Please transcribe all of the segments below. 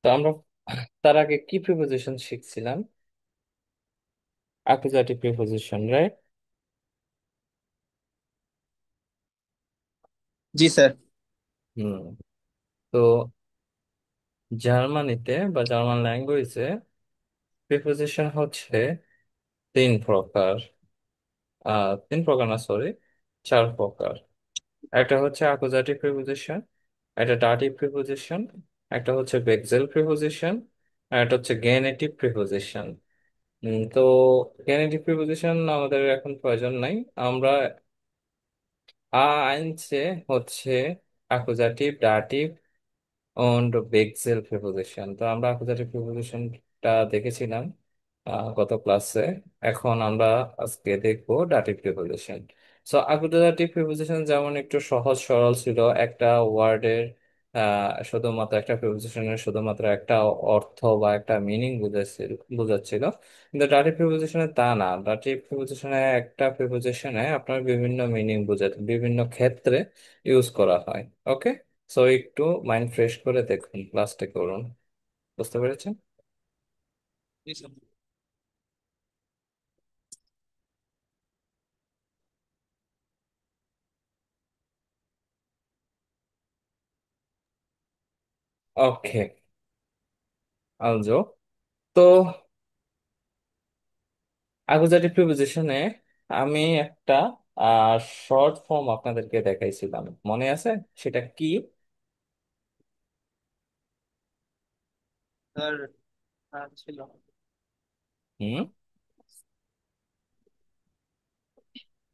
তো আমরা তার আগে কি প্রিপোজিশন শিখছিলাম? Accusative preposition, right? জি স্যার। হুম। তো জার্মানিতে বা জার্মান ল্যাঙ্গুয়েজে প্রিপোজিশন হচ্ছে তিন প্রকার। তিন প্রকার না, সরি, চার প্রকার। একটা হচ্ছে অ্যাকুজাটিভ প্রিপোজিশন, একটা ডাটিভ প্রিপোজিশন, একটা হচ্ছে বেক্সেল প্রিপোজিশন, আর একটা হচ্ছে গেনেটিভ প্রিপোজিশন। তো গেনেটিভ প্রিপোজিশন আমাদের এখন প্রয়োজন নাই। আমরা আইনছে হচ্ছে অ্যাকুজাটিভ, ডাটিভ und বেক্সেল প্রিপোজিশন। তো আমরা অ্যাকুজাটিভ প্রিপোজিশনটা দেখেছিলাম গত ক্লাসে। এখন আমরা আজকে দেখবো ডাটিভ প্রিপোজিশন। সো অ্যাকুজাটিভ প্রিপোজিশন যেমন একটু সহজ সরল ছিল, একটা ওয়ার্ডের শুধুমাত্র একটা প্রিপোজিশনের শুধুমাত্র একটা অর্থ বা একটা মিনিং বুঝাচ্ছিল। কিন্তু ডাটিভ প্রিপোজিশনে তা না। ডাটিভ প্রিপোজিশনে একটা প্রিপোজিশনে আপনার বিভিন্ন মিনিং বোঝাতে বিভিন্ন ক্ষেত্রে ইউজ করা হয়। ওকে। সো একটু মাইন্ড ফ্রেশ করে দেখুন, ক্লাসটা করুন। বুঝতে পেরেছেন? জি স্যার। ওকে, আলজো। তো অ্যাকুজাটিভ প্রিপোজিশনে আমি একটা শর্ট ফর্ম আপনাদেরকে দেখাইছিলাম, মনে আছে? সেটা কি? স্যার ছিল। হুম,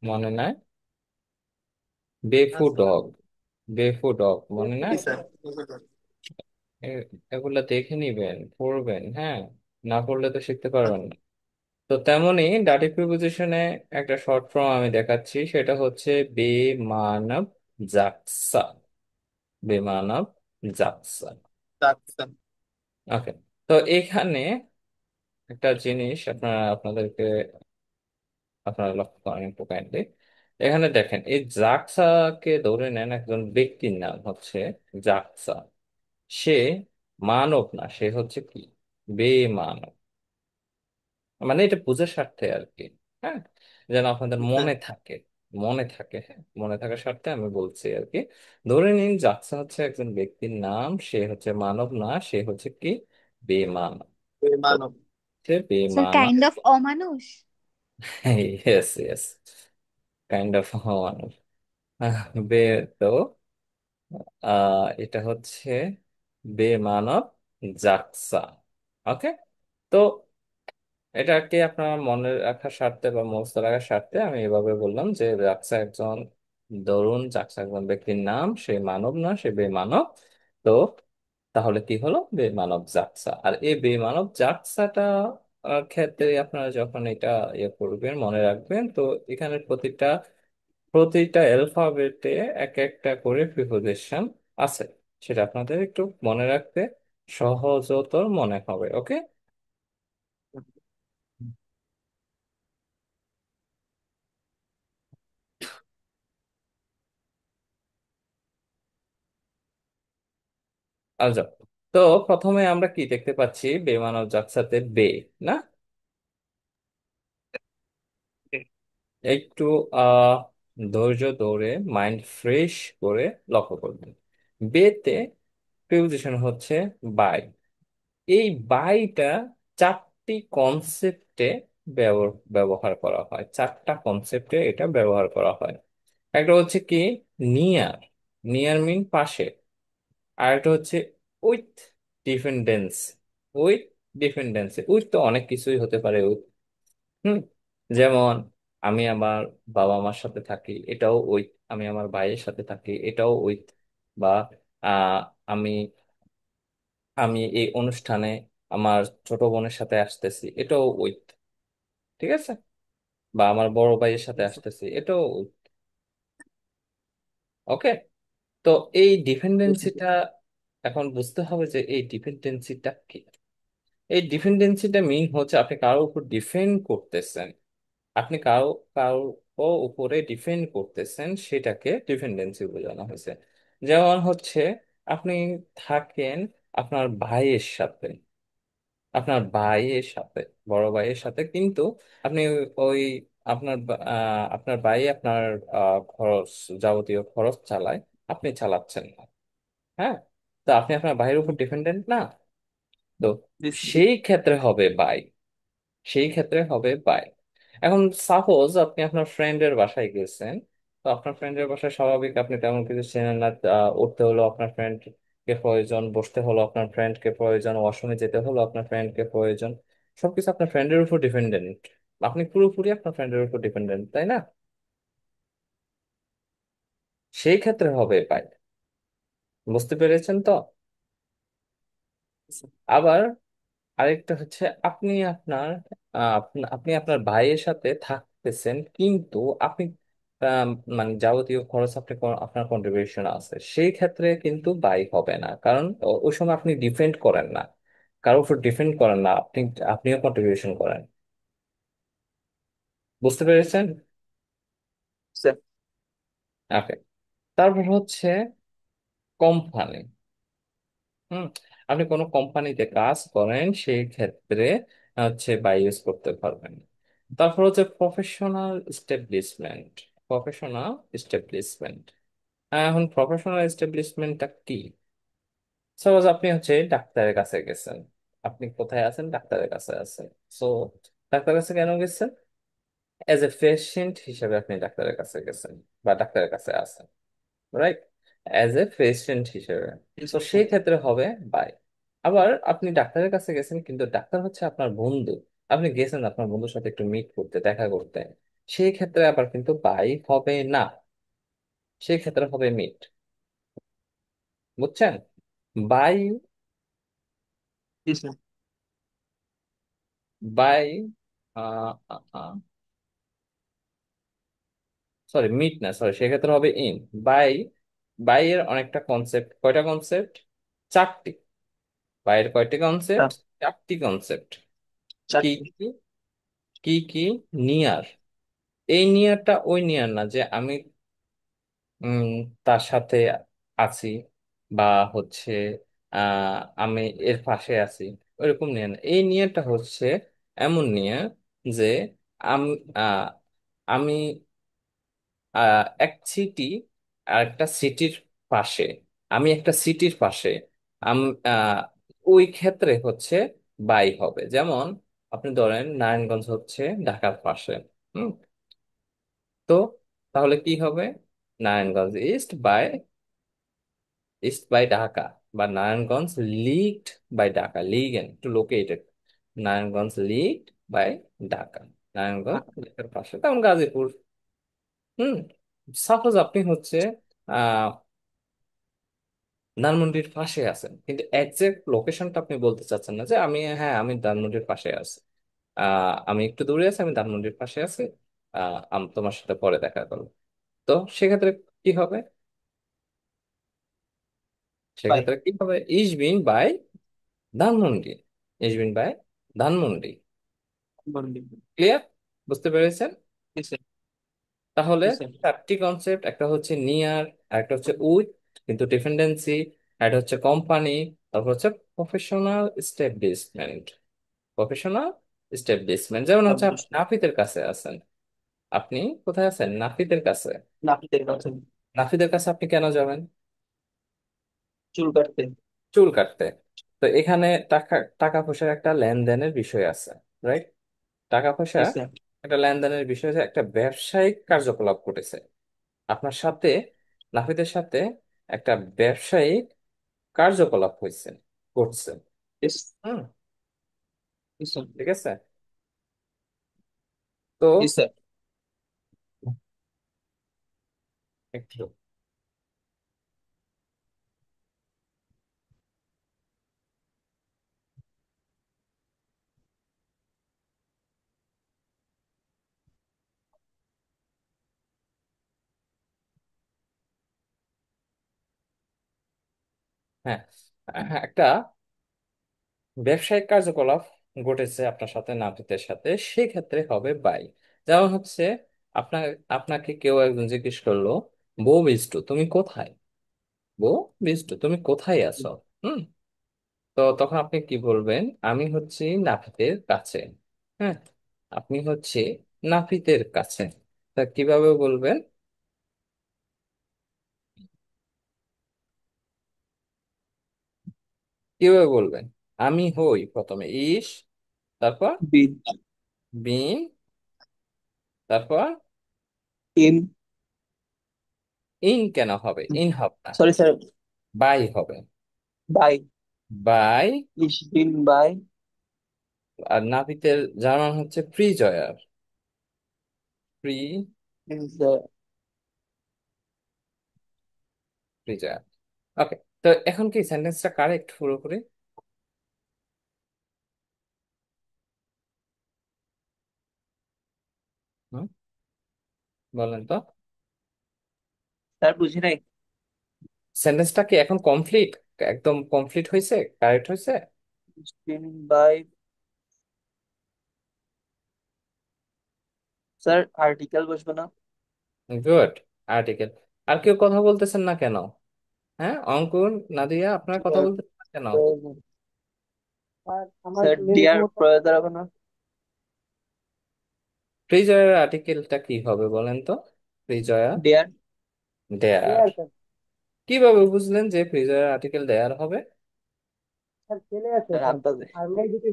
মনে নাই? বেফু আচ্ছা। ডগ। বেফু ডগ মনে জি নাই? স্যার। এগুলা দেখে নিবেন, পড়বেন, হ্যাঁ। না পড়লে তো শিখতে পারবেন না। তো তেমনি ডাটিভ প্রিপোজিশনে একটা শর্ট ফর্ম আমি দেখাচ্ছি, সেটা হচ্ছে বেমানব জাকসা। বেমানব জাকসা। আচ্ছা। ওকে। তো এখানে একটা জিনিস আপনাদেরকে আপনারা লক্ষ্য করেন একটু কাইন্ডলি। এখানে দেখেন, এই জাকসাকে ধরে নেন একজন ব্যক্তির নাম হচ্ছে জাকসা। সে মানব না, সে হচ্ছে কি? বেমানব। মানে এটা বুঝার স্বার্থে আর কি। হ্যাঁ, যেন আপনাদের স্যার। মনে থাকে। মনে থাকে, হ্যাঁ, মনে থাকার স্বার্থে আমি বলছি আর কি। ধরে নিন জাকসা হচ্ছে একজন ব্যক্তির নাম, সে হচ্ছে মানব না, সে হচ্ছে কি? বেমানব। তো মানব। সে sir বেমানব। Kind of Amanush. Yes, yes, kind of মানুষ। বে তো এটা হচ্ছে বেমানব জাকসা। ওকে। তো এটাকে আপনার মনে রাখার স্বার্থে বা মুখস্থ রাখার স্বার্থে আমি এভাবে বললাম যে জাকসা একজন, ধরুন জাকসা একজন ব্যক্তির নাম, সে মানব না, সে বেমানব। তো তাহলে কি হলো? বেমানব জাকসা। আর এই বেমানব জাকসাটা ক্ষেত্রে আপনারা যখন এটা ইয়ে করবেন, মনে রাখবেন, তো এখানে প্রতিটা প্রতিটা অ্যালফাবেটে এক একটা করে প্রিপোজিশন আছে। সেটা আপনাদের একটু মনে রাখতে সহজতর মনে হবে। ওকে। আচ্ছা। তো প্রথমে আমরা কি দেখতে পাচ্ছি? বেমানব জাকসাতে বে, না? একটু আহ ধৈর্য ধরে মাইন্ড ফ্রেশ করে লক্ষ্য করবেন। বেতে প্রিপোজিশন হচ্ছে বাই। এই বাইটা চারটি কনসেপ্টে ব্যবহার করা হয়। চারটা কনসেপ্টে এটা ব্যবহার করা হয়। একটা হচ্ছে কি? নিয়ার। নিয়ার মিন পাশে। আর একটা হচ্ছে with dependence. With dependency. With তো অনেক কিছুই হতে পারে। উইথ, হুম, যেমন আমি আমার বাবা মার সাথে থাকি, এটাও উইথ। আমি আমার ভাইয়ের সাথে থাকি, এটাও উইথ। বা আহ আমি আমি এই অনুষ্ঠানে আমার ছোট বোনের সাথে আসতেছি, এটাও উইথ। ঠিক আছে? বা আমার বড় ভাইয়ের সাথে আসতেছি, এটাও উইথ। ওকে। তো এই ডিপেন্ডেন্সিটা এখন বুঝতে হবে যে এই ডিপেন্ডেন্সিটা কি। এই ডিপেন্ডেন্সিটা মিন হচ্ছে আপনি কারোর উপর ডিপেন্ড করতেছেন। আপনি কারো উপরে ডিপেন্ড করতেছেন, সেটাকে ডিপেন্ডেন্সি বোঝানো হয়েছে। যেমন হচ্ছে আপনি থাকেন আপনার ভাইয়ের সাথে, আপনার ভাইয়ের সাথে, বড় ভাইয়ের সাথে, কিন্তু আপনি ওই আপনার ভাই আপনার খরচ, যাবতীয় খরচ চালায়, আপনি চালাচ্ছেন না। হ্যাঁ, তো আপনি আপনার ভাইয়ের উপর ডিপেন্ডেন্ট না। তো জি সেই ক্ষেত্রে হবে বাই, সেই ক্ষেত্রে হবে বাই। এখন সাপোজ আপনি আপনার ফ্রেন্ডের বাসায় গেছেন, তো আপনার ফ্রেন্ডের বাসায় স্বাভাবিক আপনি তেমন কিছু চেনেন না। উঠতে হলো আপনার ফ্রেন্ডকে প্রয়োজন, বসতে হলো আপনার ফ্রেন্ডকে প্রয়োজন, ওয়াশরুমে যেতে হলো আপনার ফ্রেন্ডকে প্রয়োজন। সবকিছু আপনার ফ্রেন্ডের উপর ডিপেন্ডেন্ট। আপনি পুরোপুরি আপনার ফ্রেন্ডের উপর ডিপেন্ডেন্ট, তাই না? সেই ক্ষেত্রে হবে বাই। বুঝতে পেরেছেন তো? স্যার। আবার আরেকটা হচ্ছে, আপনি আপনার ভাইয়ের সাথে থাকতেছেন, কিন্তু আপনি আহ, মানে যাবতীয় খরচ আপনার কন্ট্রিবিউশন আছে, সেই ক্ষেত্রে কিন্তু ব্যয় হবে না, কারণ ওই সময় আপনি ডিপেন্ড করেন না, কারোর উপর ডিপেন্ড করেন না, আপনিও কন্ট্রিবিউশন করেন। বুঝতে পেরেছেন? স্যার। ওকে। তারপর হচ্ছে কোম্পানি। হুম, আপনি কোনো কোম্পানিতে কাজ করেন, সেই ক্ষেত্রে হচ্ছে বাই ইউজ করতে পারবেন। তারপর হচ্ছে প্রফেশনাল এস্টাবলিশমেন্ট। প্রফেশনাল এস্টাবলিশমেন্ট, এখন প্রফেশনাল এস্টাবলিশমেন্টটা কি? সাপোজ আপনি হচ্ছে ডাক্তারের কাছে গেছেন। আপনি কোথায় আছেন? ডাক্তারের কাছে আছেন। সো ডাক্তারের কাছে কেন গেছেন? এজ এ পেশেন্ট হিসেবে আপনি ডাক্তারের কাছে গেছেন, বা ডাক্তারের কাছে আছেন, রাইট? অ্যাজ এ পেশেন্ট হিসেবে। জি তো স্যার। সেই ক্ষেত্রে হবে বাই। আবার আপনি ডাক্তারের কাছে গেছেন, কিন্তু ডাক্তার হচ্ছে আপনার বন্ধু, আপনি গেছেন আপনার বন্ধুর সাথে একটু মিট করতে, দেখা করতে, সেই ক্ষেত্রে আবার কিন্তু বাই হবে না, সেই ক্ষেত্রে হবে মিট। বুঝছেন? বাই, জি স্যার। বাই, সরি মিট না, সরি, সেক্ষেত্রে হবে ইন। বাই, বাই এর অনেকটা কনসেপ্ট, কয়টা কনসেপ্ট? চারটি। বাইরের কয়টি কনসেপ্ট? স্যার। চারটি কনসেপ্ট। কি চারটি। কি? কি কি? নিয়ার। এই নিয়ারটা ওই নিয়ার না যে আমি উম, তার সাথে আছি, বা হচ্ছে আমি এর পাশে আছি, ওইরকম নিয়ার না। এই নিয়ারটা হচ্ছে এমন নিয়ার যে আম, আহ, আমি এক সিটি আর একটা সিটির পাশে, আমি একটা সিটির পাশে, আম আহ, ওই ক্ষেত্রে হচ্ছে বাই হবে। যেমন আপনি ধরেন নারায়ণগঞ্জ হচ্ছে ঢাকার পাশে। হুম, তো তাহলে কি হবে? নারায়ণগঞ্জ ইস্ট বাই ঢাকা, বা নারায়ণগঞ্জ লিগড বাই ঢাকা, লিগেন টু লোকেটেড, নারায়ণগঞ্জ লিগড বাই ঢাকা, নারায়ণগঞ্জ ঢাকা। ঢাকার পাশে, তেমন গাজীপুর। হুম, সাপোজ আপনি হচ্ছে ধানমন্ডির পাশে আছেন, কিন্তু একজ্যাক্ট লোকেশনটা আপনি বলতে চাচ্ছেন না যে হ্যাঁ আমি ধানমন্ডির পাশে আছি, আমি একটু দূরে আছি, আমি ধানমন্ডির পাশে আছি, আমি তোমার সাথে পরে দেখা করবো। তো সেক্ষেত্রে কি হবে? বাই। সেক্ষেত্রে কি হবে? ইসবিন বাই ধানমন্ডি, ইসবিন বাই ধানমন্ডি। বন্ডি। ক্লিয়ার? বুঝতে পেরেছেন? জি স্যার। তাহলে জি স্যার। চারটি কনসেপ্ট, একটা হচ্ছে নিয়ার, একটা হচ্ছে উইথ কিন্তু ডিপেন্ডেন্সি, একটা হচ্ছে কোম্পানি, তারপর হচ্ছে প্রফেশনাল এস্টাবলিশমেন্ট। প্রফেশনাল এস্টাবলিশমেন্ট, যেমন হচ্ছে আপনি সাবজেক্ট। নাপিতের কাছে আছেন। আপনি কোথায় আছেন? নাপিতের কাছে। নাপিতের কাছে। নাপিতের কাছে আপনি কেন যাবেন? চুল কাটতে। চুল কাটতে। তো এখানে টাকা, টাকা পয়সার একটা লেনদেনের বিষয় আছে, রাইট? টাকা পয়সা জি স্যার। একটা লেনদেনের বিষয় আছে, একটা ব্যবসায়িক কার্যকলাপ ঘটেছে আপনার সাথে, নাপিতের সাথে একটা ব্যবসায়িক কার্যকলাপ হয়েছে, ঘটছে। ইস। হুম, জি স্যার। ঠিক আছে। তো জি স্যার। একটু, হ্যাঁ, হ্যাঁ, একটা ব্যবসায়িক কার্যকলাপ ঘটেছে আপনার সাথে, নাপিতের সাথে, সেক্ষেত্রে হবে বাই। যেমন হচ্ছে আপনার, আপনাকে কেউ একজন জিজ্ঞেস করলো, বউ বিষ্টু তুমি কোথায়? বউ বিষ্টু তুমি কোথায় আছো? হুম, তো তখন আপনি কি বলবেন? আমি হচ্ছি নাপিতের কাছে। হ্যাঁ, আপনি হচ্ছে নাপিতের কাছে। তা কিভাবে বলবেন? কিভাবে বলবেন? আমি হই প্রথমে ইস, তারপর বিন। বিন, তারপর ইন। ইন কেন হবে? ইন হবে না, সরি স্যার। বাই হবে। বাই। বাই। ইস বিন বাই। আর নাপিতের জার্মান হচ্ছে ফ্রিজয়ার। Free is ফ্রিজয়ার। ওকে, তো এখন কি সেন্টেন্সটা কারেক্ট পুরোপুরি? হুম, বলেন তো। স্যার বুঝি নাই। সেন্টেন্সটা কি এখন কমপ্লিট? একদম কমপ্লিট হয়েছে, কারেক্ট হয়েছে? ইস বিন বাই। স্যার আর্টিকেল বসবে না? গুড। আর্টিকেল। আর কেউ কথা বলতেছেন না কেন? হ্যাঁ, অঙ্কুর, নাদিয়া, আপনারা কথা বলতেছেন না কেন? আর আমার স্যার ডিয়ার প্রয়োগ হবে না? ফ্রিজয়ার আর্টিকেলটা কি হবে বলেন তো? ফ্রিজয়া ডিয়ার। দেয়ার। কিভাবে বুঝলেন যে ফ্রিজয়ার আর্টিকেল দেয়ার হবে? স্যার আন্দাজে।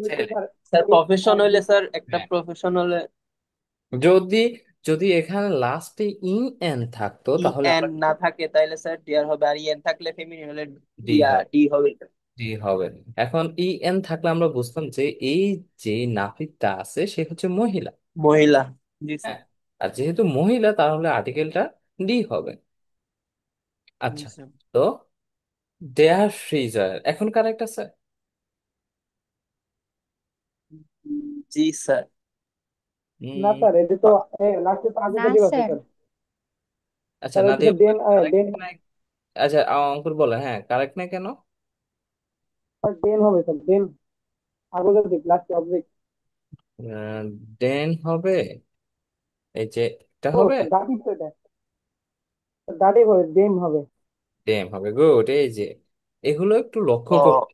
ছেলে। স্যার প্রফেশন হইলে, স্যার একটা হ্যাঁ, প্রফেশন হলে যদি যদি এখানে লাস্টে ই এন থাকতো ই তাহলে এন আবার না থাকে তাইলে স্যার ডিয়ার হবে, আর ইএন থাকলে ফেমিনিন হলে ডি ডিয়া হবে। ডি হবে। ডি হবে। এখন ই এন থাকলে আমরা বুঝতাম যে এই যে নাপিতটা আছে সে হচ্ছে মহিলা। মহিলা। জি স্যার। হ্যাঁ, আর যেহেতু মহিলা তাহলে আর্টিকেলটা ডি হবে। জি আচ্ছা, স্যার। তো দেয়ার ফ্রিজার এখন কারেক্ট আছে? জি স্যার। না উম, স্যার, এটা তো লাস্টে তো না আর্গুমেন্টিভ আছে স্যার। স্যার। আচ্ছা, স্যার না হচ্ছে দিয়ে দেন কারেক্ট দেন। নাই? আচ্ছা, অঙ্কুর বলেন, হ্যাঁ কারেক্ট নাই কেন? স্যার দেন হবে স্যার, দেন আর্গুমেন্টিভ লাস্টে অবজেক্ট। দেন হবে, এই যে এটা ও হবে। স্যার দাটিভ তো এটা, দাটিভ হবে, দেন হবে। ডেম হবে, গুড। এই যে এগুলো একটু লক্ষ্য ও। করতে,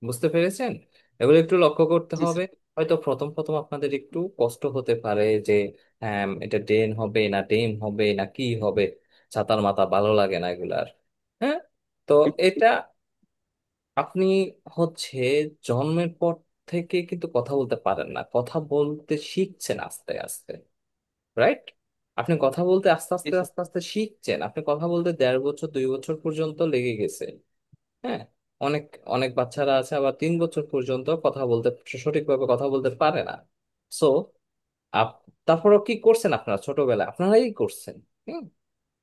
বুঝতে পেরেছেন? এগুলো একটু লক্ষ্য করতে জি হবে। স্যার। হয়তো প্রথম প্রথম আপনাদের একটু কষ্ট হতে পারে যে হ্যাঁ এটা ডেন হবে না ডেম হবে না কি হবে, ছাতার মাথা ভালো লাগে না এগুলার। হ্যাঁ, তো এটা আপনি হচ্ছে জন্মের পর থেকে কিন্তু কথা বলতে পারেন না, কথা বলতে শিখছেন আস্তে আস্তে, রাইট? আপনি কথা বলতে আস্তে জি আস্তে স্যার। আস্তে আস্তে শিখছেন, আপনি কথা বলতে 1.5 বছর 2 বছর পর্যন্ত লেগে গেছে। হ্যাঁ, অনেক অনেক বাচ্চারা আছে আবার 3 বছর পর্যন্ত কথা বলতে, সঠিকভাবে কথা বলতে পারে না। সো আপ তারপরও কি করছেন আপনারা ছোটবেলায়? আপনারাই করছেন। হুম,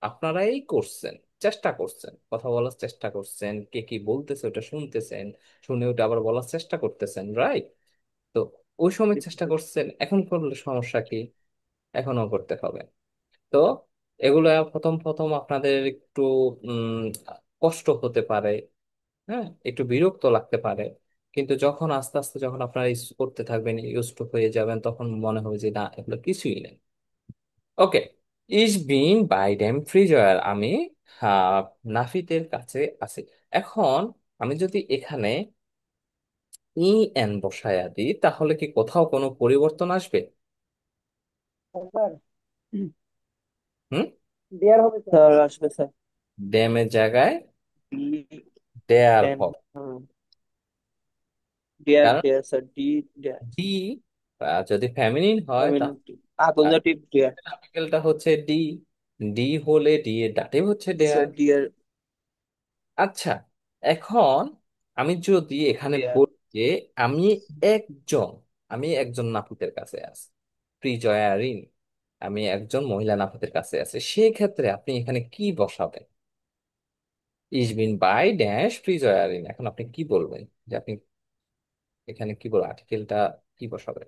আপনারাই করছেন, চেষ্টা করছেন, কথা বলার চেষ্টা করছেন, কে কি বলতেছে ওটা শুনতেছেন, শুনে ওটা আবার বলার চেষ্টা করতেছেন, রাইট? তো ওই সময় জি চেষ্টা স্যার। করছেন, এখন করলে সমস্যা কি? এখনো করতে হবে। তো এগুলো প্রথম প্রথম আপনাদের একটু উম কষ্ট হতে পারে, হ্যাঁ একটু বিরক্ত লাগতে পারে, কিন্তু যখন আস্তে আস্তে যখন আপনারা ইউজ করতে থাকবেন, ইউজ টু হয়ে যাবেন, তখন মনে হবে যে না এগুলো কিছুই নেই। ওকে, ইস বিন বাই ডেম ফ্রিজয়ার, আমি আহ, নাফিতের কাছে আছি। এখন আমি যদি এখানে ই এন বসায়া দিই তাহলে কি কোথাও কোনো পরিবর্তন আসবে? স্যার হুম, দেয়ার হবে স্যার। স্যার আসবে স্যার। ড্যামের জায়গায় ডি দেয়ার এন। হবে। ডিয়ার কারণ ডিয়ার স্যার ডি ডিয়ার। ডি যদি ফ্যামিলিন হয় আমি তাহলে আকুজাটিভ ডিয়ার। আর্টিকেলটা হচ্ছে ডি। ডি হলে ডি এর দাঁড়িয়ে হচ্ছে স্যার ডেয়ার। ডিয়ার। আচ্ছা, এখন আমি যদি এখানে ডিয়ার। বলি যে আমি একজন আমি একজন নাপিতের কাছে আছি, প্রিজয়ারিন, আমি একজন মহিলা নাপিতের কাছে আছি, সেই ক্ষেত্রে আপনি এখানে কি বসাবেন? ইস বিন বাই ড্যাশ প্রিজয়ারিন, এখন আপনি কি বলবেন যে আপনি এখানে কি বলবেন, আর্টিকেলটা কি বসাবেন?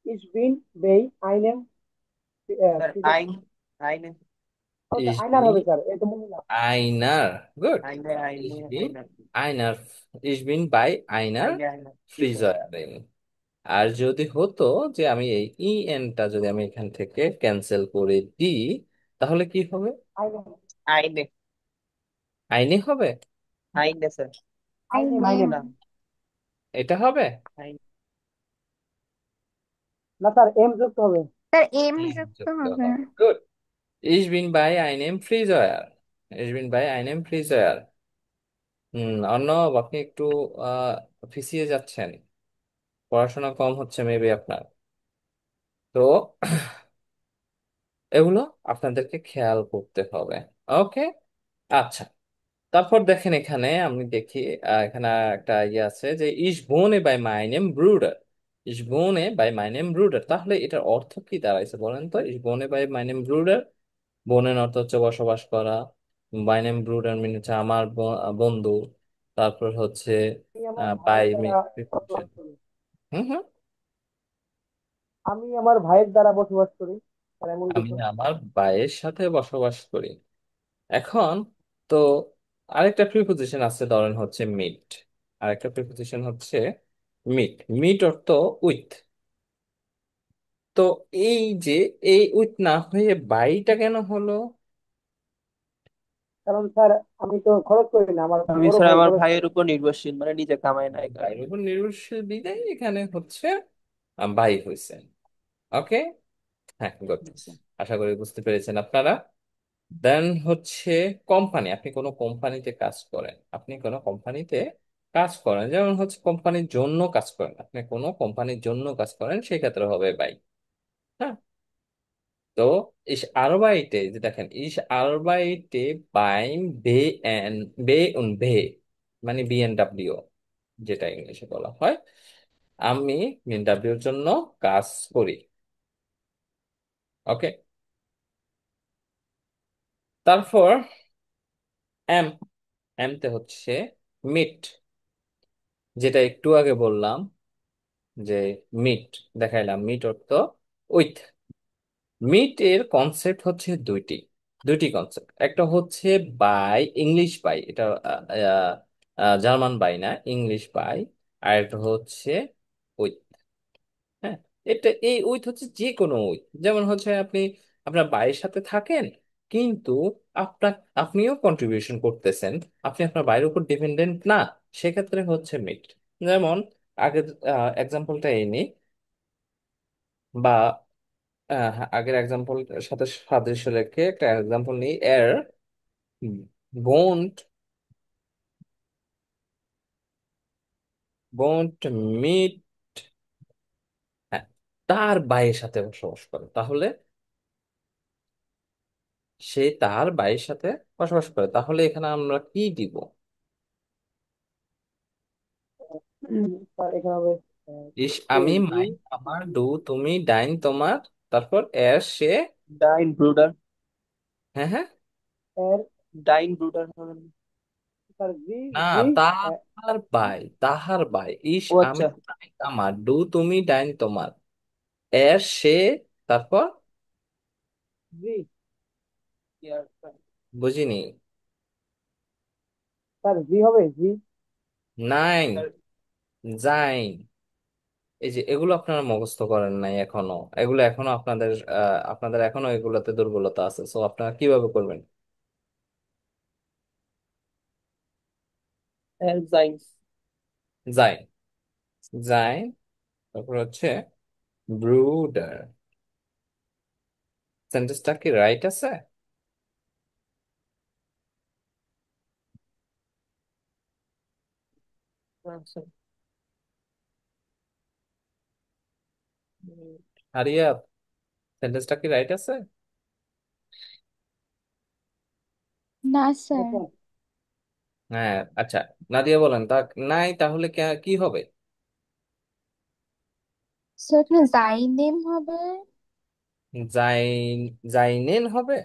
ইস বিন বেই আইনেম। স্যার আইন। আইনে। স্যার ইস আইনার বিন হবে স্যার, এটা মহিলা। আইনার, গুড। আইনে ইস আইনে বিন আইনে। আইনার, ইস বিন বাই আইনার আইনে আইনে। জি স্যার। ফ্রিজয়ারিন। আর যদি হতো যে আমি এই ই এনটা যদি আমি এখান থেকে ক্যান্সেল করে দিই তাহলে কি হবে? আইনেম। আইনে। আইনি হবে। আইনে স্যার। আই আইনেম নেম। আইনেম। এটা হবে? না স্যার, এম যুক্ত হবে। স্যার এম হ্যাঁ, যুক্ত যুক্ত হবে। হবে। Good. Ich bin bei einem Friseur. Ich bin bei einem Friseur. Arnab, আপনি একটু পিছিয়ে যাচ্ছেন, পড়াশোনা কম হচ্ছে মেবি আপনার। তো এগুলো আপনাদেরকে খেয়াল করতে হবে। ওকে, আচ্ছা। তারপর দেখেন এখানে আমি দেখি, এখানে একটা ইয়ে আছে যে ইস বোনে বাই মাইনেম ব্রুডার। ইস বোনে বাই মাইনেম ব্রুডার, তাহলে এটার অর্থ কি দাঁড়াইছে বলেন তো? ইস বোনে বাই মাইনেম ব্রুডার, বোনের অর্থ হচ্ছে বসবাস করা, মাইনেম ব্রুডার মিন হচ্ছে আমার বন্ধু, তারপর হচ্ছে আমি আমার বাই ভাইয়ের দ্বারা বসবাস করি। হুম হুম। আমি আমার ভাইয়ের দ্বারা বসবাস করি, আর এমন আমি কিছু। আমার ভাইয়ের সাথে বসবাস করি। এখন তো আরেকটা প্রিপোজিশন আছে, ধরেন হচ্ছে মিট। আরেকটা প্রিপোজিশন হচ্ছে মিট। মিট অর্থ উইথ। তো এই যে এই উইথ না হয়ে বাইটা কেন হলো? কারণ স্যার, আমি তো খরচ করি না, আমার আমি বড় স্যার ভাই আমার খরচ করে। ভাইয়ের উপর নির্ভরশীল, মানে নিজে কামাই না এই বাইয়ের কারণে। উপর নির্ভরশীল বিদায় এখানে হচ্ছে বাই হয়েছে। ওকে, হ্যাঁ, গুড। আশা করি বুঝতে পেরেছেন আপনারা। দেন হচ্ছে কোম্পানি। আপনি কোনো কোম্পানিতে কাজ করেন, আপনি কোনো কোম্পানিতে কাজ করেন, যেমন হচ্ছে কোম্পানির জন্য কাজ করেন, আপনি কোনো কোম্পানির জন্য কাজ করেন, সেক্ষেত্রে হবে বাই। হ্যাঁ। তো ইস আরবাইটে যে দেখেন, ইস আরবাইটে বাইম বে এন বে উন ভে, মানে বিএনডব্লিউ, যেটা ইংলিশে বলা হয়। আমি বিএনডব্লিউর জন্য কাজ করি। ওকে, তারপর এম। এমতে হচ্ছে মিট, যেটা একটু আগে বললাম যে মিট দেখাইলাম, মিট অর্থ উইথ। মিট এর কনসেপ্ট হচ্ছে দুইটি। দুইটি কনসেপ্ট, একটা হচ্ছে বাই, ইংলিশ বাই, এটা জার্মান বাই না, ইংলিশ বাই। আর একটা হচ্ছে উইথ। হ্যাঁ, এটা এই উইথ হচ্ছে যে কোনো উইথ, যেমন হচ্ছে আপনি আপনার বাইয়ের সাথে থাকেন, কিন্তু আপনার আপনিও কন্ট্রিবিউশন করতেছেন, আপনি আপনার বাইরের উপর ডিপেন্ডেন্ট না, সেক্ষেত্রে হচ্ছে মিট। যেমন আগের এক্সাম্পলটা এই নিই, বা হ্যাঁ, আগের এক্সাম্পল সাথে সাদৃশ্য রেখে একটা এক্সাম্পল নিই। এর won't won't meet, হ্যাঁ, তার ভাইয়ের সাথে বসবাস করে, তাহলে সে তার ভাইয়ের সাথে বসবাস করে, তাহলে এখানে আমরা কি দিব? স্যার এখানে হবে ইস সে, আমি, জি। মাইন আমার, ডু তুমি, ডাইন তোমার, তারপর এর সে। ডাইন ব্রুডার। হ্যাঁ হ্যাঁ। এর, ডাইন ব্রুডার হবে না? স্যার জি, না, জি। তাহার ভাই, তাহার ভাই। ইস ও আমি, আচ্ছা। মাইন আমার, ডু তুমি, ডাইন তোমার, এর সে, তারপর জি। বুঝিনি। স্যার জি হবে, জি। নাইন, যাইন। এই যে এগুলো আপনারা মুখস্থ করেন নাই এখনো, এগুলো এখনো আপনাদের আপনাদের এখনো এগুলোতে দুর্বলতা আছে, সো আপনারা কিভাবে করবেন? এনজাইম। যাইন, যাইন, তারপর হচ্ছে ব্রুডার। সেন্টেন্সটা কি রাইট আছে? আচ্ছা। হারিয়া, সেন্টেন্সটা কি রাইট আছে? না হ্যাঁ স্যার। স্যার। হ্যাঁ, আচ্ছা। নাদিয়া বলেন, তা নাই তাহলে কি হবে? স্যার এখানে যাই নেম হবে। যাইন, যাইনেন হবে।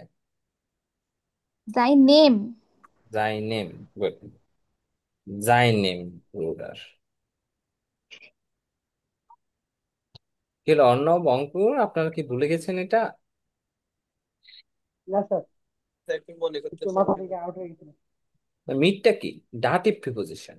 যাই নেম। যাইনেম, গুড। যাইনেম ব্রুডার। কি হলো অর্ণব, অঙ্কুর, আপনারা কি ভুলে গেছেন এটা? না স্যার, স্যার একটু মনে একটু করতেছি মাথা আমি। থেকে আউট হয়ে গেছিল। মিটটা কি? Dative preposition.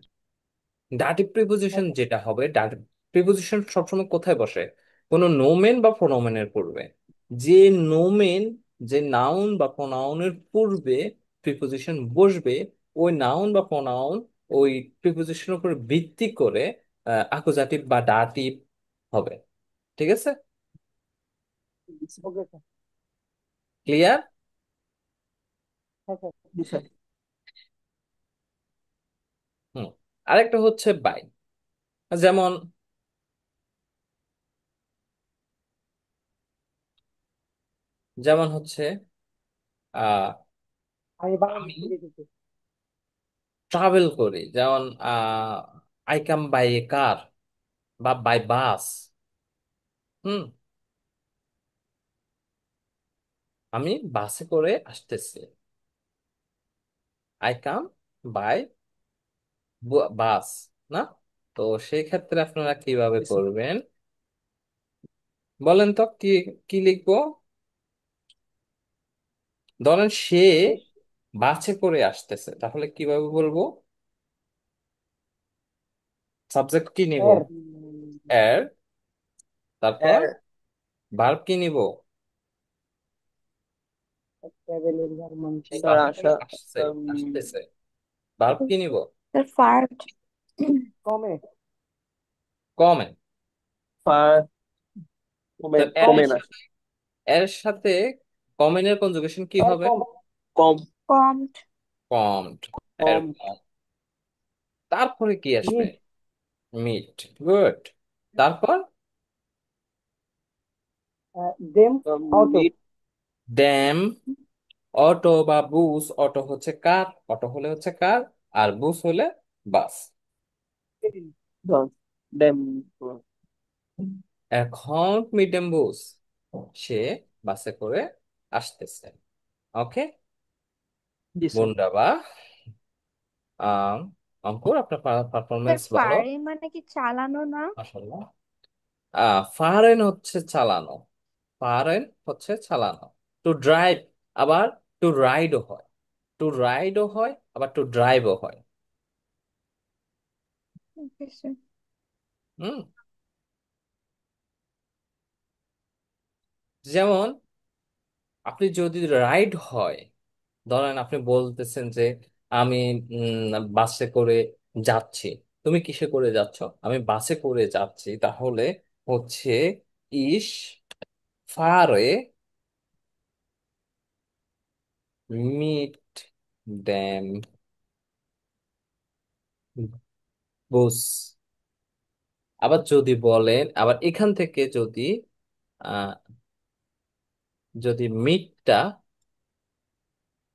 ডাটিভ হ্যাঁ প্রিপোজিশন স্যার। যেটা হবে, ডাটিভ প্রিপোজিশন সবসময় কোথায় বসে? কোনো নোমেন বা প্রোনোমেনের পূর্বে। যে নোমেন, যে নাউন বা প্রোনাউনের পূর্বে প্রিপোজিশন বসবে, ওই নাউন বা প্রোনাউন ওই প্রিপোজিশনের উপর ভিত্তি করে আকুজাটিভ বা ডাটিভ হবে। ঠিক আছে? Okay sir. ক্লিয়ার? হ্যাঁ স্যার। জি স্যার। হুম। আরেকটা হচ্ছে বাই। যেমন যেমন হচ্ছে আহ আমি বাংলাদেশ আমি থেকে এসেছি। ট্রাভেল করি, যেমন আই কাম বাই এ কার বা বাই বাস। হুম। আমি বাসে করে আসতেছি, আই কাম বাই বাস, না? তো সেই ক্ষেত্রে আপনারা কিভাবে জি স্যার। করবেন বলেন তো? কি কি লিখবো? ধরেন সে বেশ। বাসে করে আসতেছে, তাহলে কিভাবে বলবো? সাবজেক্ট কি নিব? এর এর। তারপর এর ভার্ব কি নিব? ট্রাভেলের জার্মান সে স্যার বাসে করে আশা। আসছে, আসতেছে, ভার্ব কি নিব? The fart. কমে। কমে। ফার তো কমেন এর কম। কমেন সাথে, এর সাথে কমেনের কনজুগেশন কি এর হবে? কম। কম Combed. কমড। এর কম কম। তারপরে কি আসবে? মিড। মিট। গুড। তারপর দেম। অটো। মিট ড্যাম। অটো বা বুস, অটো হচ্ছে কার, অটো হলে হচ্ছে কার, আর বুস হলে বাস। ডেম। এখন মিডেম বুস, সে বাসে করে আসতেছে। ওকে জি স্যার। বন্ধুরা, আহ অঙ্কুর আপনার স্যার পারফরমেন্স ভালো। ফারে মানে কি চালানো না? মাশাআল্লাহ। ফারেন হচ্ছে চালানো, ফারেন হচ্ছে চালানো। টু ড্রাইভ, আবার টু রাইডও হয়, টু রাইডও হয়, আবার টু ড্রাইভও হয়। Okay sir. হুম। যেমন আপনি যদি রাইড হয়, ধরেন আপনি বলতেছেন যে আমি বাসে করে যাচ্ছি। তুমি কিসে করে যাচ্ছ? আমি বাসে করে যাচ্ছি, তাহলে হচ্ছে ইস ফারে মিট ড্যাম বুস। আবার যদি বলেন, আবার এখান থেকে যদি আহ যদি মিটটা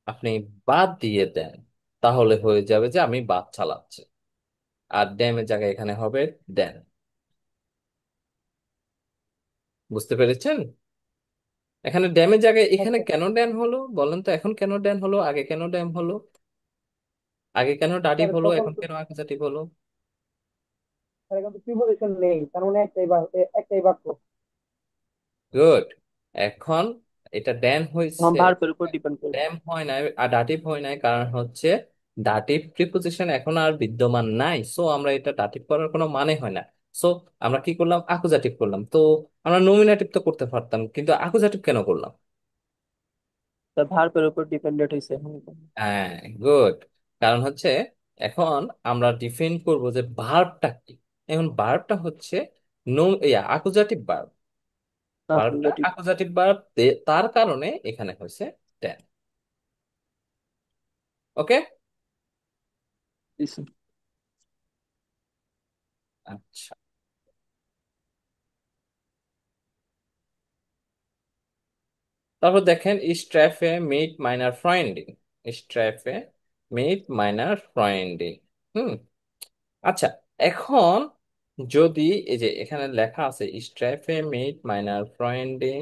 আপনি বাদ দিয়ে দেন, তাহলে হয়ে যাবে যে আমি বাস চালাচ্ছি, আর ড্যামের জায়গায় এখানে হবে ড্যান। বুঝতে পেরেছেন? এখানে ড্যামের জায়গায় এখানে আচ্ছা। কেন ড্যাম হলো বলেন তো? এখন কেন ড্যাম হলো, আগে কেন ড্যাম হলো? আগে কেন ডাটিভ স্যার হলো, তখন এখন তো কেন অ্যাকুজাটিভ হলো? স্যার এখন তো প্রিপোজিশন নেই, তার মানে একটাই বাক্য। গুড। এখন এটা ড্যাম হয়েছে, ভার্বের উপর ডিপেন্ড করবে। ড্যাম হয় নাই আর ডাটিভ হয় নাই, কারণ হচ্ছে ডাটিভ প্রিপোজিশন এখন আর বিদ্যমান নাই, সো আমরা এটা ডাটিভ করার কোনো মানে হয় না। সো আমরা কি করলাম? আকুজাটিভ করলাম। তো আমরা নমিনেটিভ তো করতে পারতাম, কিন্তু আকুজাটিভ কেন করলাম? স্যার ভার্বের উপর ডিপেন্ডেন্ট হয়েছে এখন। হ্যাঁ, গুড। কারণ হচ্ছে এখন আমরা ডিফাইন করব যে ভার্বটা কি। এখন ভার্বটা হচ্ছে নো, আকুজাটিভ ভার্ব। ভার্বটা আকুজাটিভ। আকুজাটিভ ভার্ব, তার কারণে এখানে হয়েছে টেন। ওকে। জি স্যার। আচ্ছা, তারপর দেখেন স্ট্র্যাফে মিট মাইনার ফ্রেন্ডিং। স্ট্র্যাফে মিট মাইনার ফ্রেন্ডিং। হুম। আচ্ছা, এখন যদি এই যে এখানে লেখা আছে স্ট্র্যাফে মিট মাইনার ফ্রেন্ডিং,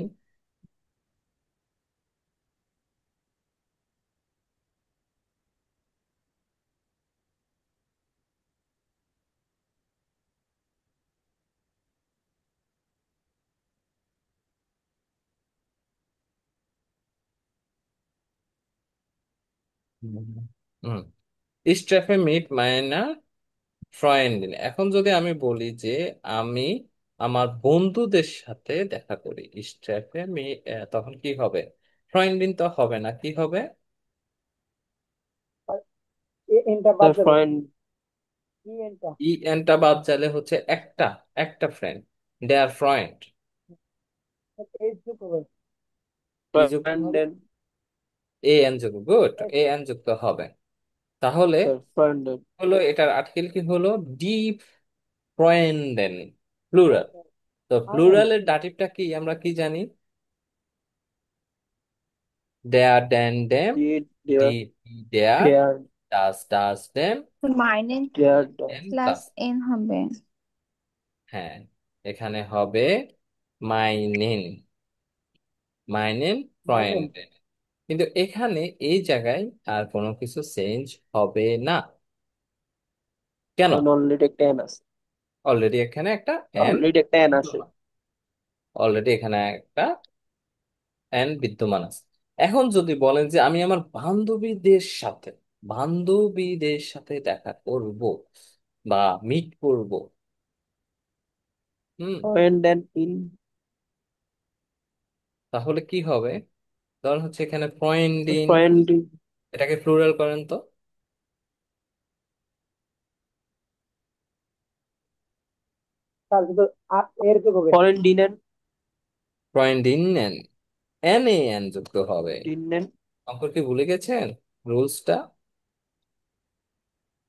হুম, স্ট্র্যাফে মিট মাইনার ফ্রেন্ডিং। এখন যদি আমি বলি যে আমি আমার বন্ধুদের সাথে দেখা করি, স্ট্র্যাফে তখন কি হবে? ফ্রেন্ডিং তো হবে না, কি হবে? আর এনটা বাদ স্যার যাবে। ফ্রেন্ড ই এনটা ই এনটা বাদ যালে হচ্ছে একটা একটা ফ্রেন্ড, দে আর ফ্রেন্ড। এইচ যোগ হবে। কি যুক্ত হবে? ফ্রেন্ডেন। এ এন যুক্ত, গুড, এস। এ এন যুক্ত হবে। তাহলে স্যার ফ্রেন্ডেন। হলো এটার আর্টিকেল কি হলো? ডি ফ্রেন্ডেন, প্লুরাল। তো আই এন। প্লুরালের দাটিভটা কি আমরা কি জানি? দেয়ার, দেন, দেম, ডিড ডি, দেয়ার দেয়ার, দেয়ার ডাস, দেম, মাইনেন দেয়ার এন প্লাস প্লাস। এন হবে। হ্যাঁ, এখানে হবে মাইনেন, মাইনেন মাই নেম। ফ্রেন্ডেন। কিন্তু এখানে এই জায়গায় আর কোনো কিছু চেঞ্জ হবে না। কেন? কারণ অলরেডি একটা এন আছে। অলরেডি এখানে একটা এন অলরেডি একটা এন আছে। বিদ্যমান, অলরেডি এখানে একটা এন বিদ্যমান আছে। এখন যদি বলেন যে আমি আমার বান্ধবীদের সাথে দেখা করব বা মিট করব, হুম, ফ্রেন্ডেন ইন। তাহলে কি হবে? ধরুন হচ্ছে এখানে পয়েন্ট ইন, ফ্রেন্ড এটাকে প্লুরাল করেন তো। তার কিন্তু এর যোগ হবে। ফরেন ডিনেন। পয়েন্ট ইন এন, এন এ এন যুক্ত হবে। ডিনেন। অঙ্ক কি ভুলে গেছেন রুলসটা?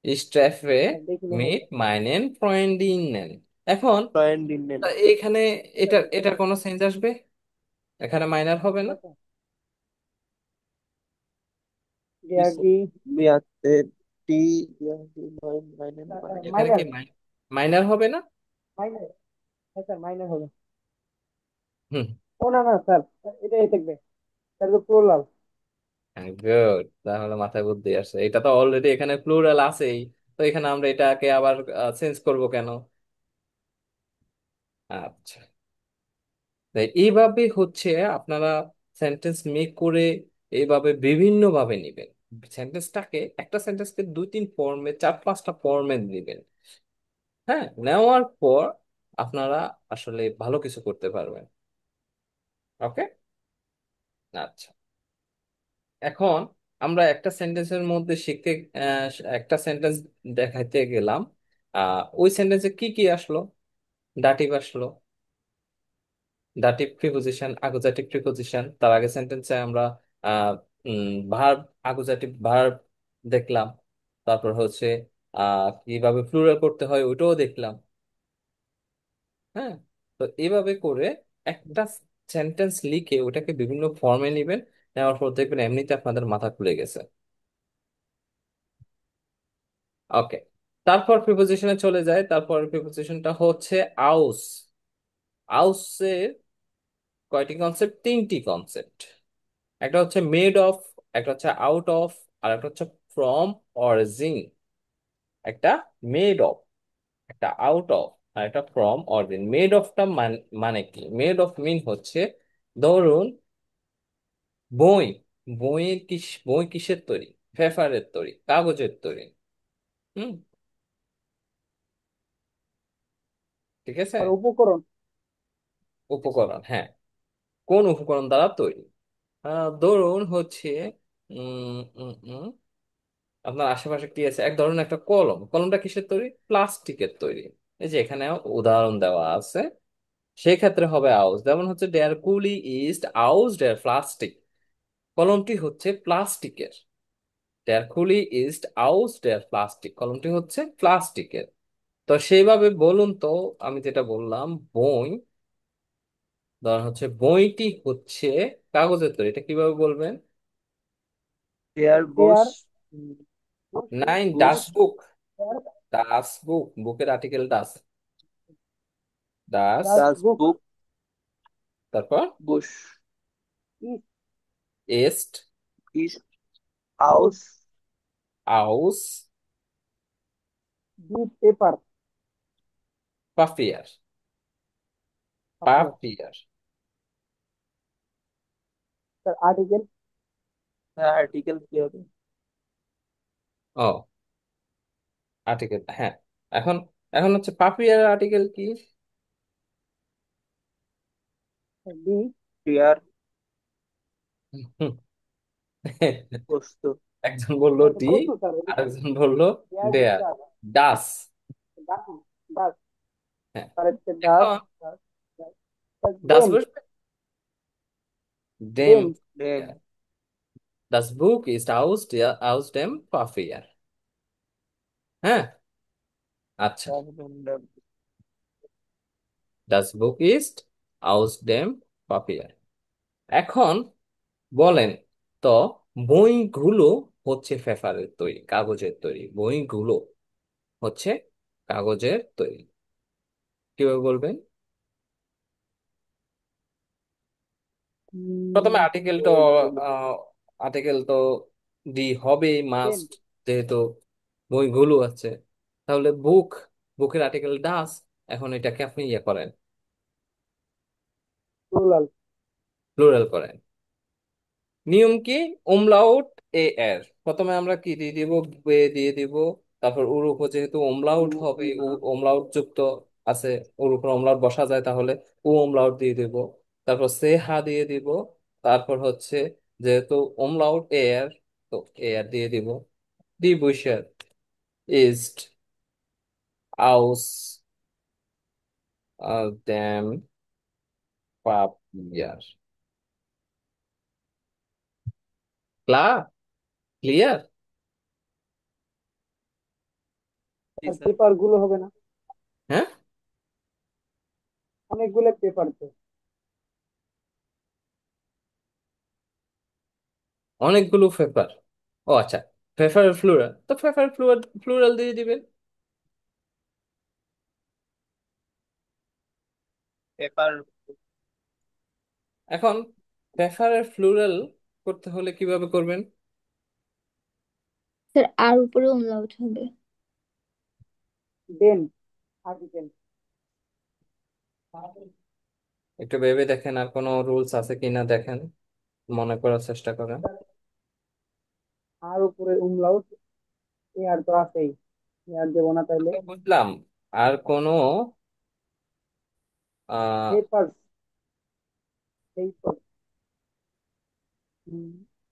স্ট্রাফে দেখি না মিট হবে। মাইনেন পয়েন্ট ইন এন। এখন ফরেন ডিনেন। এখানে এটার কোনো চেঞ্জ আসবে? এখানে মাইনার হবে না? দেয়ার ডি বিয়াতে টি মাইনেন মাইনেন। এখানে মাইনার। কি মাইনার হবে না? মাইনার। হ্যাঁ স্যার মাইনার হবে। হুম, ও না না স্যার, এটাই থাকবে। স্যার তো প্লুরাল। গুড, তাহলে মাথায় বুদ্ধি আসছে। এটা তো অলরেডি এখানে প্লুরাল আছেই, তো এখানে আমরা এটাকে আবার চেঞ্জ করব কেন? আচ্ছা, তাই এইভাবে হচ্ছে আপনারা সেন্টেন্স মেক করে এইভাবে বিভিন্ন ভাবে নিবেন। সেন্টেন্সটাকে, একটা সেন্টেন্সকে দুই তিন ফর্মে, চার পাঁচটা ফর্মে দিবেন। হ্যাঁ, নেওয়ার পর আপনারা আসলে ভালো কিছু করতে পারবেন। ওকে, আচ্ছা। এখন আমরা একটা সেন্টেন্সের মধ্যে শিখতে, আহ, একটা সেন্টেন্স দেখাইতে গেলাম। ওই সেন্টেন্সে কি কি আসলো? ডাটিভ আসলো, দাটিভ প্রিপজিশন, আকুজাটিভ প্রিপজিশন। তার আগে সেন্টেন্সে আমরা আহ ভার্ব, আকুজাটিভ ভার্ব দেখলাম। তারপর হচ্ছে কিভাবে প্লুরাল করতে হয় ওইটাও দেখলাম। হ্যাঁ, তো এইভাবে করে একটা সেন্টেন্স লিখে ওটাকে বিভিন্ন ফর্মে নেবেন। নেওয়ার পর দেখবেন এমনিতে আপনাদের মাথা খুলে গেছে। ওকে, তারপর প্রিপোজিশনে চলে যায়। তারপর প্রিপোজিশনটা হচ্ছে আউস। আউসের কয়টি কনসেপ্ট? তিনটি কনসেপ্ট। একটা হচ্ছে মেড অফ, একটা হচ্ছে আউট অফ, আর একটা হচ্ছে ফ্রম অরিজিন। একটা মেড অফ, একটা আউট অফ, আর একটা ফ্রম অরিজিন। মেড অফটা মানে কি? মেড অফ মিন হচ্ছে, ধরুন বই, বই কিসের তৈরি? পেপারের তৈরি, কাগজের তৈরি। হুম, ঠিক আছে। আর উপকরণ। উপকরণ, হ্যাঁ, কোন উপকরণ দ্বারা তৈরি? ধরুন হচ্ছে উম উম উম, আপনার আশেপাশে কি আছে? এক ধরনের একটা কলম, কলমটা কিসের তৈরি? প্লাস্টিকের তৈরি। এই যে এখানে উদাহরণ দেওয়া আছে। সেই ক্ষেত্রে হবে আউস। যেমন হচ্ছে দেয়ার কুলি ইজ আউস দেয়ার প্লাস্টিক, কলমটি হচ্ছে প্লাস্টিকের। দেয়ার কুলি ইজ আউস দেয়ার প্লাস্টিক, কলমটি হচ্ছে প্লাস্টিকের। তো সেইভাবে বলুন তো। আমি যেটা বললাম, বই, ধরুন হচ্ছে বইটি হচ্ছে কাগজের তৈরি, এটা কিভাবে বলবেন? দেয়ার গোস দেয়ার নাইন, গোস ডাস বুক, ডাস বুক, বুকের আর্টিকেল ডাস, ডাস, ডাস ডাস বুক বুক তারপর বুশ ইজ এস্ট, ইজ গুড আউস আউস, ডি পেপার। পাপিয়ার, ওকে পাপিয়ার। Sir article. আর্টিকেল কি হবে? ও, আর্টিকেল, হ্যাঁ। এখন এখন হচ্ছে পাপিয়ার আর্টিকেল কি? ডি দেয়ার হুম, বস্তু। একজন বললো এটা তো ডি, প্রশ্ন স্যার, এটা তো আরেকজন বললো দেয়ার কি ডেয়ার। ডাক, ডাস। ডাক, ডাক, হ্যাঁ। স্যার হচ্ছে ডাক, এখন ডাক, ডাক, ডাস ডেম, বসবে, ডেম। ডেম, Then Das Buch ist aus dem Papier। হ্যাঁ, আচ্ছা। then Das Buch ist aus dem Papier। এখন বলেন তো, বইগুলো হচ্ছে পেপারের তৈরি, কাগজের তৈরি, বইগুলো হচ্ছে কাগজের তৈরি। কিভাবে বলবেন? প্রথমে আর্টিকেলটা, বইগুলো, আর্টিকেল তো ডি হবেই ডেম, মাস্ট, যেহেতু বইগুলো আছে। তাহলে বুক, বুকের আর্টিকেল ডাস। এখন এটাকে আপনি ইয়ে করেন, প্লুরাল, প্লুরাল করেন। নিয়ম কি? umlaut এ এর প্রথমে আমরা কি দিয়ে দিব? বে দিয়ে দিব। তারপর ওর উপর যেহেতু umlaut হবে, umlaut যুক্ত আছে, ওর উপর umlaut বসা যায়, তাহলে ও umlaut দিয়ে দিব। তারপর সে হা দিয়ে দিব। তারপর হচ্ছে যেহেতু umlaut এ এর, তো এ আর দিয়ে দিব। দি বুইশার ইস্ট aus dem Papier। ক্লা ক্লিয়ার? আর পেপার গুলো হবে না, হ্যাঁ, অনেকগুলো পেপার তো। অনেকগুলো পেপার। ও আচ্ছা, পেপার ফ্লুরাল, তো পেপার ফ্লুরাল, ফ্লুরাল দিয়ে দিবেন। paper এখন পেপারের ফ্লুরাল করতে হলে কিভাবে করবেন? স্যার আর উপরে umlaut হবে। ডেন, আর্টিকেল, একটু ভেবে দেখেন, আর কোনো রুলস আছে কিনা দেখেন, মনে করার চেষ্টা করেন। আর উপরে উমলাউট, এ আর তো আছেই, এ আর দেবো না তাইলে। আমি বুঝলাম। আর কোনো আহ পেপার, পেপার,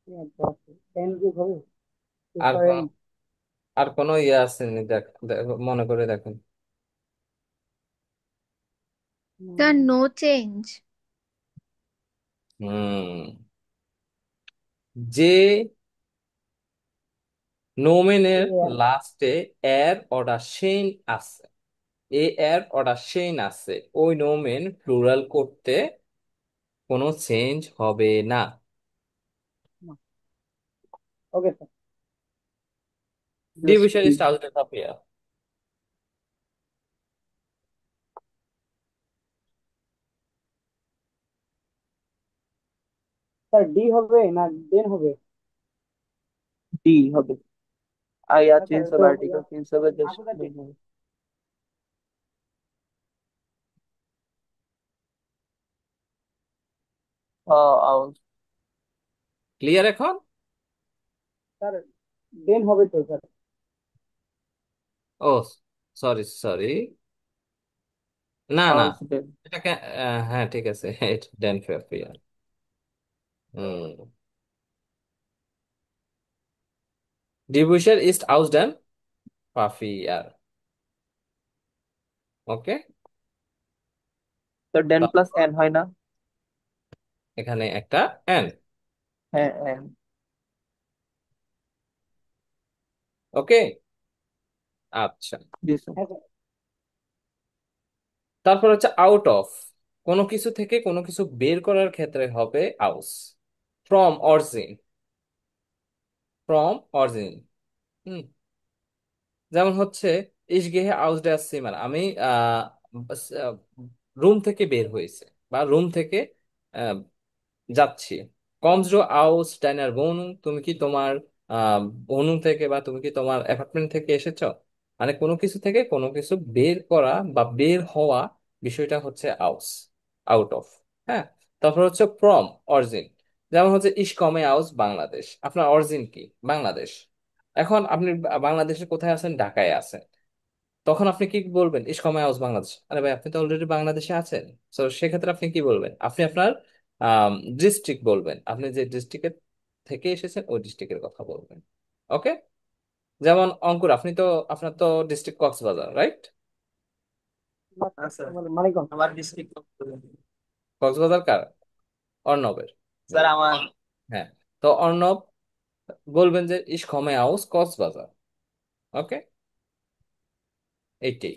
এ আর তো আছে, এন যুগ হবে, আর পেপার কোন, এন, আর কোনো ইয়ে আছে নি? মনে করে দেখেন। Sir no change. হুম, যে নোমেনের এ আর, লাস্টে এর অর্ডার সেইন আছে, এ এর অর্ডার সেইন আছে, ওই নোমেন প্লুরাল করতে কোনো চেঞ্জ হবে না। Okay sir. just division is out of here. Sir D হবে না ডেন হবে? D হবে। আয়া না স্যার, চেঞ্জ তো হবে, আর্টিকেল চেঞ্জ হবে, জাস্ট আন্তর্জাতিক, ডেন হবে। আউট। ক্লিয়ার এখন? স্যার ডেন হবে তো স্যার। ও, সরি সরি, না না, আউট ডেন। এটাকে হ্যাঁ ঠিক আছে, ডেন ফেয়ার। হুম, ডিভিশন ইস্ট আউস ডেন পাফিয়ার। ওকে। তো ডেন প্লাস এন হয় না? এখানে একটা এন। হ্যাঁ এন। ওকে, আচ্ছা। জি স্যার। হ্যাঁ স্যার, তারপর হচ্ছে আউট অফ, কোনো কিছু থেকে কোনো কিছু বের করার ক্ষেত্রে হবে আউস। From origin, from origin. যেমন হচ্ছে ইস গেহে আউস ডাস সিমার, আমি রুম থেকে বের হয়েছে, বা রুম থেকে আহ, যাচ্ছি। কমস আউস ডাইনার বোনুং, তুমি কি তোমার বোনুং থেকে বা তুমি কি তোমার অ্যাপার্টমেন্ট থেকে এসেছো। মানে কোনো কিছু থেকে কোনো কিছু বের করা বা বের হওয়া, বিষয়টা হচ্ছে আউস, আউট অফ। হ্যাঁ। তারপর হচ্ছে ফ্রম অরিজিন, যেমন হচ্ছে ইস কমে আউস বাংলাদেশ, আপনার অরিজিন কি? বাংলাদেশ। এখন আপনি বাংলাদেশে কোথায় আছেন? ঢাকায় আছেন। তখন আপনি কি বলবেন? ইস কমে আউস বাংলাদেশ। আরে ভাই, আপনি তো অলরেডি বাংলাদেশে আছেন। তো সেক্ষেত্রে আপনি কি বলবেন? আপনি আপনার ডিস্ট্রিক্ট বলবেন, আপনি যে ডিস্ট্রিক্টের থেকে এসেছেন ওই ডিস্ট্রিক্টের কথা বলবেন। ওকে, যেমন অঙ্কুর, আপনি তো, আপনার তো ডিস্ট্রিক্ট কক্সবাজার, রাইট? মানিকগঞ্জ। কক্সবাজার কার? অর্ণবের। হ্যাঁ, তো অর্ণব বলবেন যে ইস komme aus কক্সবাজার। ওকে, এইটাই।